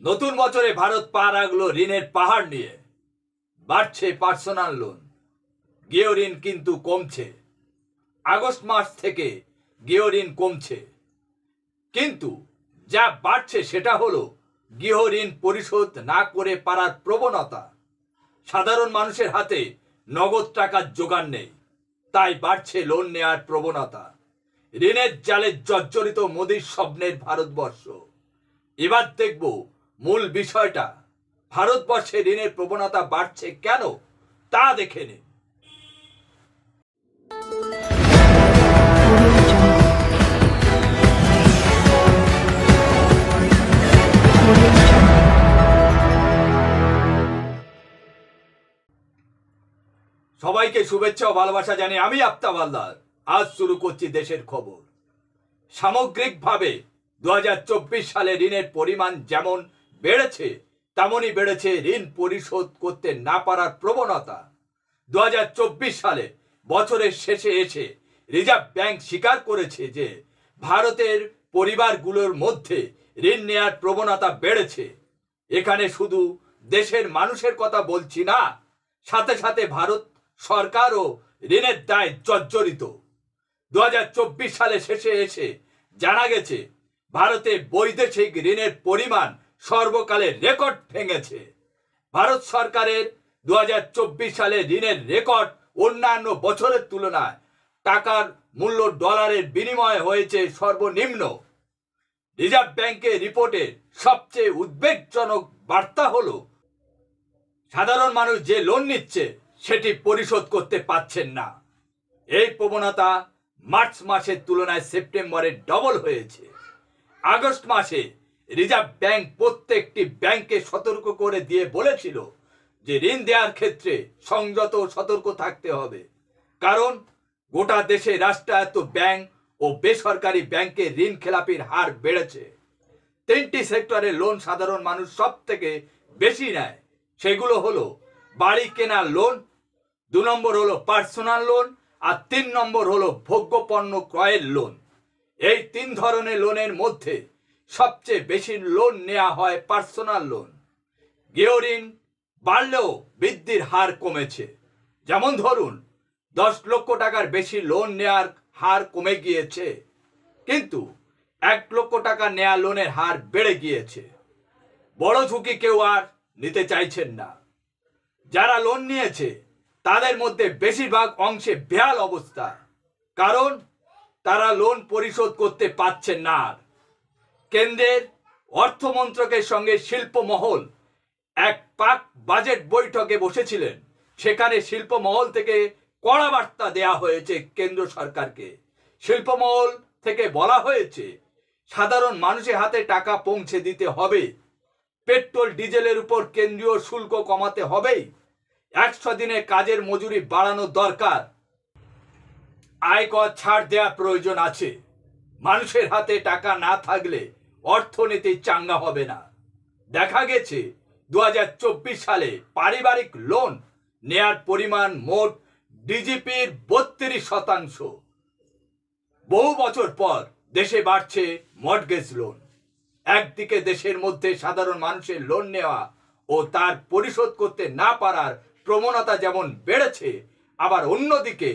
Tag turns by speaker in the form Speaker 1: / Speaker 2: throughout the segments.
Speaker 1: নতুন বছরে ভারত পা রাখলো ঋণের পাহাড় নিয়ে। বাড়ছে পার্সোনাল লোন, গৃহ ঋণ কিন্তু কমছে। আগস্ট মাস থেকে গৃহ ঋণ কমছে, কিন্তু যা বাড়ছে সেটা হলো গৃহ ঋণ পরিশোধ না করে পারার প্রবণতা। সাধারণ মানুষের হাতে নগদ টাকার জোগান নেই, তাই বাড়ছে লোন নেয়ার প্রবণতা। ঋণের জালে জর্জরিত মোদির স্বপ্নের ভারতবর্ষ। এবার দেখব মূল বিষয়টা, ভারতবর্ষে ঋণের প্রবণতা বাড়ছে কেন তা দেখে নিন। সবাইকে শুভেচ্ছা ও ভালোবাসা জানিয়ে আমি আফতাব হালদার আজ শুরু করছি দেশের খবর। সামগ্রিকভাবে 2024 সালে ঋণের পরিমাণ যেমন বেড়েছে তেমনই বেড়েছে ঋণ পরিশোধ করতে না পারার প্রবণতা। 2024 সালে বছরের শেষে এসে রিজার্ভ ব্যাংক স্বীকার করেছে যে ভারতের পরিবারগুলোর মধ্যে ঋণ নেয়ার প্রবণতা বেড়েছে। এখানে শুধু দেশের মানুষের কথা বলছি না, সাথে সাথে ভারত সরকারও ঋণের দায় জর্জরিত। 2024 সালে শেষে এসে জানা গেছে ভারতে বৈদেশিক ঋণের পরিমাণ সর্বকালের রেকর্ড ভেঙেছে। ভারত সরকারের 2024 সালে ঋণের রেকর্ড অন্যান্য বছরের তুলনায় টাকার মূল্য ডলারের বিনিময়ে হয়েছে সর্বনিম্ন। রিজার্ভ ব্যাংকের রিপোর্টের সবচেয়ে উদ্বেগজনক বার্তা হলো সাধারণ মানুষ যে লোন নিচ্ছে সেটি পরিশোধ করতে পারছেন না। এই প্রবণতা মার্চ মাসের তুলনায় সেপ্টেম্বরে ডবল হয়েছে। আগস্ট মাসে রিজার্ভ ব্যাংক প্রত্যেকটি ব্যাংককে সতর্ক করে দিয়ে বলেছিল যে ঋণ দেওয়ার ক্ষেত্রে সংযত ও সতর্ক থাকতে হবে, কারণ গোটা দেশে রাষ্ট্রায়ত্ত ব্যাংক ও বেসরকারি ব্যাংকের ঋণ খেলাপির হার বেড়েছে। তিনটি সেক্টরে লোন সাধারণ মানুষ সব থেকে বেশি নেয়, সেগুলো হলো বাড়ি কেনার লোন, 2 নম্বর হলো পার্সোনাল লোন, আর 3 নম্বর হলো ভোগ্যপণ্য ক্রয়ের লোন। এই 3 ধরনের লোনের মধ্যে সবচেয়ে বেশি লোন নেওয়া হয় পার্সোনাল লোন। গৃহ ঋণ বাড়লেও বৃদ্ধির হার কমেছে। যেমন ধরুন 10 লক্ষ টাকার বেশি লোন নেওয়ার হার কমে গিয়েছে, কিন্তু 1 লক্ষ টাকা নেওয়া লোনের হার বেড়ে গিয়েছে। বড় ঝুঁকি কেউ আর নিতে চাইছেন না। যারা লোন নিয়েছে তাদের মধ্যে বেশিরভাগ অংশে বেহাল অবস্থা, কারণ তারা লোন পরিশোধ করতে পারছেন না। কেন্দ্রের অর্থমন্ত্রকের সঙ্গে শিল্প মহল এক পাক বাজেট বৈঠকে বসেছিলেন। সেখানে শিল্প মহল থেকে কড়া বার্তা দেওয়া হয়েছে কেন্দ্র সরকারকে। শিল্প মহল থেকে বলা হয়েছে সাধারণ মানুষের হাতে টাকা পৌঁছে দিতে হবে, পেট্রোল ডিজেলের উপর কেন্দ্রীয় শুল্ক কমাতে হবে, 100 দিনে কাজের মজুরি বাড়ানো দরকার, আয়কর ছাড় দেওয়া প্রয়োজন আছে। মানুষের হাতে টাকা না থাকলে অর্থনীতি চাঙ্গা হবে না। দেখা গেছে 2024 সালে পারিবারিক লোন নেয়ার পরিমাণ মোট ডিজিপির 32%। বহু বছর পর দেশে বাড়ছে মর্টগেজ লোন। একদিকে দেশের মধ্যে সাধারণ মানুষের লোন নেওয়া ও তার পরিশোধ করতে না পারার প্রবণতা যেমন বেড়েছে, আবার অন্যদিকে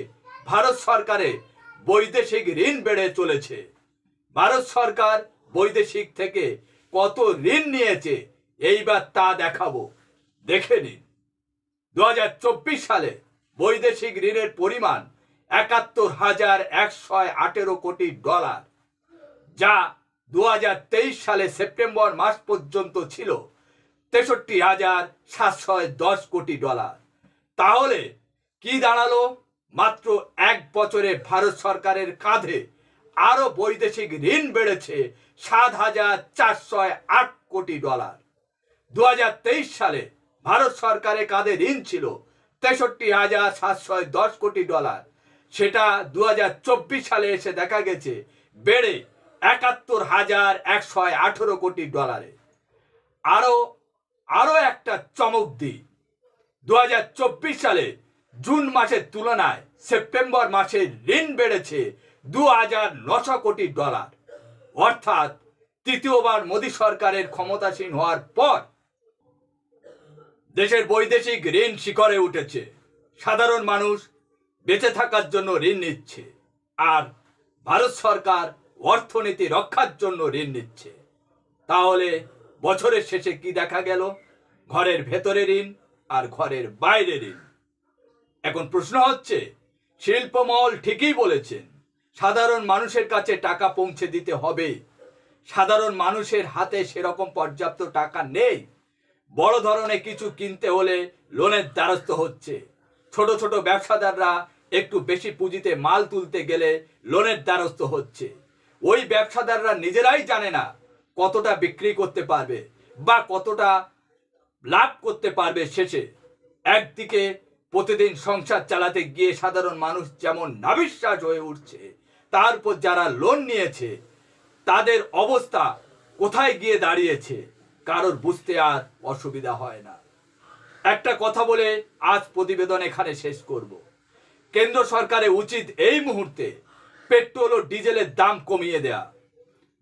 Speaker 1: ভারত সরকারের বৈদেশিক ঋণ বেড়ে চলেছে। ভারত সরকার বৈদেশিক থেকে কত ঋণ নিয়েছে এইবার তা দেখাবো, দেখে নিন। 2024 সালে বৈদেশিক ঋণের পরিমাণ 71,118 কোটি ডলার, যা 2023 সালে সেপ্টেম্বর মাস পর্যন্ত ছিল 63,710 কোটি ডলার। তাহলে কি দাঁড়ালো? মাত্র 1 বছরে ভারত সরকারের কাঁধে আরো বৈদেশিক ঋণ বেড়েছে 7,408 কোটি ডলার। 2023 সালে ভারত সরকারের কাঁধে ঋণ ছিল 63,710 কোটি ডলার। সেটা 2024 সালে এসে দেখা গেছে বেড়ে 71,118 কোটি ডলারে। আরো একটা চমক দিই, 2024 সালে জুন মাসের তুলনায় সেপ্টেম্বর মাসে ঋণ বেড়েছে 2,900 কোটি ডলার, অর্থাৎ তৃতীয়বার মোদী সরকারের ক্ষমতাসীন হওয়ার পর দেশের বৈদেশিক ঋণ শিখরে উঠেছে। সাধারণ মানুষ বেঁচে থাকার জন্য ঋণ নিচ্ছে, আর ভারত সরকার অর্থনীতি রক্ষার জন্য ঋণ নিচ্ছে। তাহলে বছরের শেষে কি দেখা গেল? ঘরের ভেতরে ঋণ আর ঘরের বাইরে ঋণ। এখন প্রশ্ন হচ্ছে, শিল্পমহল ঠিকই বলেছেন, সাধারণ মানুষের কাছে টাকা পৌঁছে দিতে হবে। সাধারণ মানুষের হাতে সেরকম পর্যাপ্ত টাকা নেই। বড় ধরনের কিছু কিনতে হলে লোনের দ্বারস্থ হচ্ছে। ছোট ছোট ব্যবসাদাররা একটু বেশি পুঁজিতে মাল তুলতে গেলে লোনের দ্বারস্থ হচ্ছে। ওই ব্যবসাদাররা নিজেরাই জানে না কতটা বিক্রি করতে পারবে বা কতটা লাভ করতে পারবে শেষে। একদিকে প্রতিদিন সংসার চালাতে গিয়ে সাধারণ মানুষ যেমন নাভিশ্বাস হয়ে উঠছে, তারপর যারা লোন নিয়েছে তাদের অবস্থা কোথায় গিয়ে দাঁড়িয়েছে কারোর বুঝতে আর অসুবিধা হয় না। একটা কথা বলে আজ প্রতিবেদন এখানে শেষ করব। কেন্দ্র সরকারের উচিত এই মুহূর্তে পেট্রোল ও ডিজেলের দাম কমিয়ে দেয়া।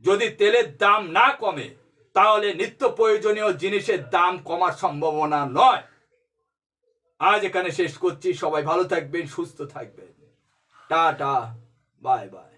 Speaker 1: যদি তেলের দাম না কমে তাহলে নিত্য প্রয়োজনীয় জিনিসের দাম কমার সম্ভাবনা নয়। আজ এখানে শেষ করছি। সবাই ভালো থাকবেন, সুস্থ থাকবেন। Tata, bye bye.